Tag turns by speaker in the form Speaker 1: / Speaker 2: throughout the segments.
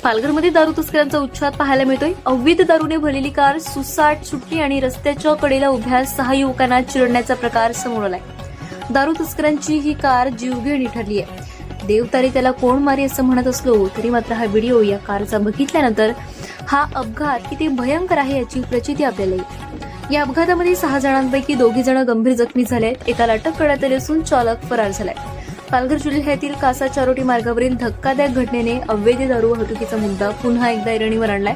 Speaker 1: पालघरमध्ये दारू तस्करांचा उच्छाद पाहायला मिळतोय. अवैध दारूने भरलेली कार सुसाट सुटली आणि रस्त्याच्या कडेला उभ्या 6 युवकांना चिरडण्याचा प्रकार समोर आलाय. दारू तस्करांची ही कार जीवघेणी ठरली आहे. देवतारी त्याला कोण मारी असं म्हणत असलो तरी मात्र हा व्हिडिओ या कारचा बघितल्यानंतर हा अपघात किती भयंकर आहे याची प्रचिती आपल्याला येईल. या अपघातामध्ये 6 जणांपैकी 2 जण गंभीर जखमी झाले आहेत. एकाला अटक करण्यात आली असून चालक फरार झालाय. पालघर जिल्ह्यातील कासा चारोटी मार्गावरील धक्कादायक घटनेने अवैध दारू वाहतुकीचा मुद्दा पुन्हा एकदा ऐरणीवर आणलाय.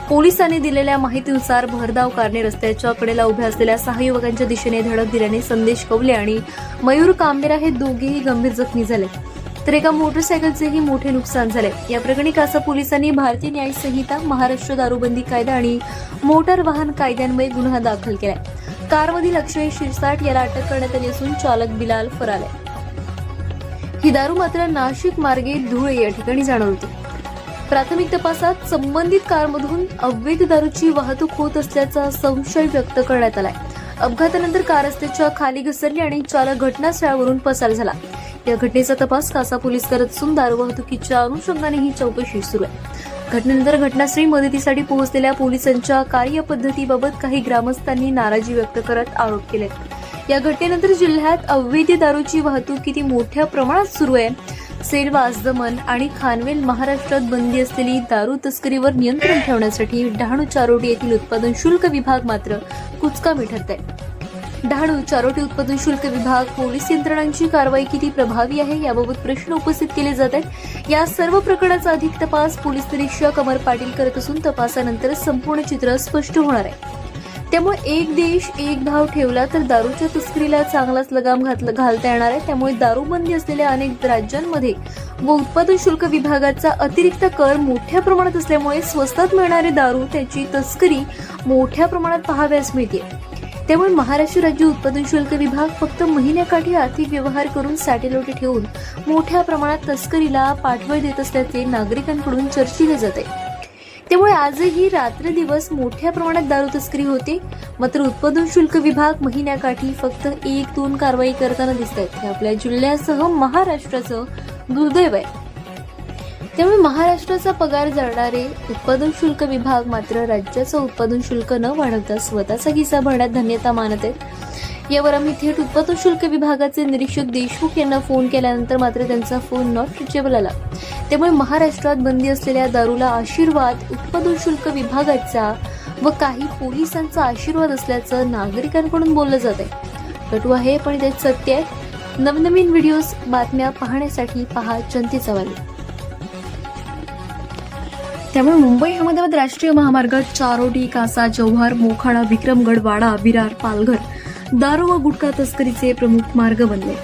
Speaker 1: पोलिसांनी दिलेल्या माहितीनुसार भरधाव कारने रस्त्याच्या कडेला उभ्या असलेल्या 6 युवकांच्या दिशेने धडक दिल्याने संदेश कवले आणि मयूर कांबेरा हे दोघेही गंभीर जखमी झाले, तर एका मोटरसायकलचेही मोठे नुकसान झाले. या प्रकरणी कासा पोलिसांनी भारतीय न्याय संहिता, महाराष्ट्र दारूबंदी कायदा आणि मोटार वाहन कायद्यान्वये गुन्हा दाखल केलाय. कारमधील अक्षय शिरसाट याला अटक करण्यात आली असून चालक बिलाल फरार आहे. ही दारू मात्र नाशिक मार्गे धुळे या ठिकाणी जाणार होती. प्राथमिक तपासात संबंधित कारमधून अवैध दारूची वाहतूक होत असल्याचा संशय व्यक्त करण्यात आलाय. अपघातानंतर कार रस्त्याच्या खाली घसरली आणि चालक घटनास्थळावरून पसार झाला. या घटनेचा तपास कासा पोलीस करत असून दारू वाहतुकीच्या अनुषंगाने ही चौकशी सुरू आहे. घटनेनंतर घटनास्थळी मदतीसाठी पोहोचलेल्या पोलिसांच्या कार्यपद्धतीबाबत काही ग्रामस्थांनी नाराजी व्यक्त करत आरोप केले. या घटनेनंतर जिल्ह्यात अवैध दारूची वाहतूक किती मोठ्या प्रमाणात सुरू आहे. सेलवास, दमन आणि खानवेल महाराष्ट्रात बंदी असलेली दारू तस्करीवर नियंत्रण ठेवण्यासाठी डहाणू चारोटी येथील उत्पादन शुल्क विभाग मात्र कुचकामी ठरत आहे. डहाणू चारोटी उत्पादन शुल्क विभाग पोलीस यंत्रणांची कारवाई किती प्रभावी आहे याबाबत प्रश्न उपस्थित केले जात आहेत. या सर्व प्रकरणाचा अधिक तपास पोलीस निरीक्षक अमर पाटील करत असून तपासानंतर संपूर्ण चित्र स्पष्ट होणार आहे. त्यामुळे एक देश एक भाव ठेवला तर दारूच्या तस्करीला चांगलाच लगाम घालता येणार आहे. त्यामुळे दारूबंदी असलेल्या अनेक राज्यांमध्ये व उत्पादन शुल्क विभागाचा अतिरिक्त कर मोठ्या प्रमाणात असल्यामुळे स्वस्तात मिळणारे दारू त्याची तस्करी मोठ्या प्रमाणात पाहाव्यास मिळते. त्यामुळे महाराष्ट्र राज्य उत्पादन शुल्क विभाग फक्त महिन्याकाठी आर्थिक व्यवहार करून सॅटेलाइट ठेवून मोठ्या प्रमाणात तस्करीला पाठबळ देत असल्याचे नागरिकांकडून चर्चिले जाते. त्यामुळे आजही रात्रदिवस मोठ्या प्रमाणात दारू तस्करी होते. मात्र उत्पादन शुल्क विभाग महिन्याकाठी फक्त 1-2 कारवाई करताना दिसत आहेत. हे आपल्या जिल्ह्यासह महाराष्ट्राचं दुर्दैव आहे. त्यामुळे महाराष्ट्राचा पगार जाणारे उत्पादन शुल्क विभाग मात्र राज्याचं उत्पादन शुल्क न वाढवता स्वतःचा खिसा भरण्यात धन्यता मानत आहेत. यावर आम्ही थेट उत्पादन शुल्क विभागाचे निरीक्षक देशमुख यांना फोन केल्यानंतर मात्र त्यांचा फोन नॉट रिचेबल आला. त्यामुळे महाराष्ट्रात बंदी असलेल्या दारूला आशीर्वाद उत्पादन शुल्क विभागाचा व काही पोलिसांचा आशीर्वाद असल्याचं नागरिकांकडून बोललं जात आहे. कटू आहे पण ते सत्य आहे. नवनवीन व्हिडिओज बातम्या पाहण्यासाठी पहा जनतेचा वाली. त्यामुळे मुंबई अहमदाबाद राष्ट्रीय महामार्ग चारोटी, कासा, जव्हार, मोखाडा, विक्रमगड, वाडा, विरार, पालघर दारू व गुटखा तस्करीचे प्रमुख मार्ग बनले.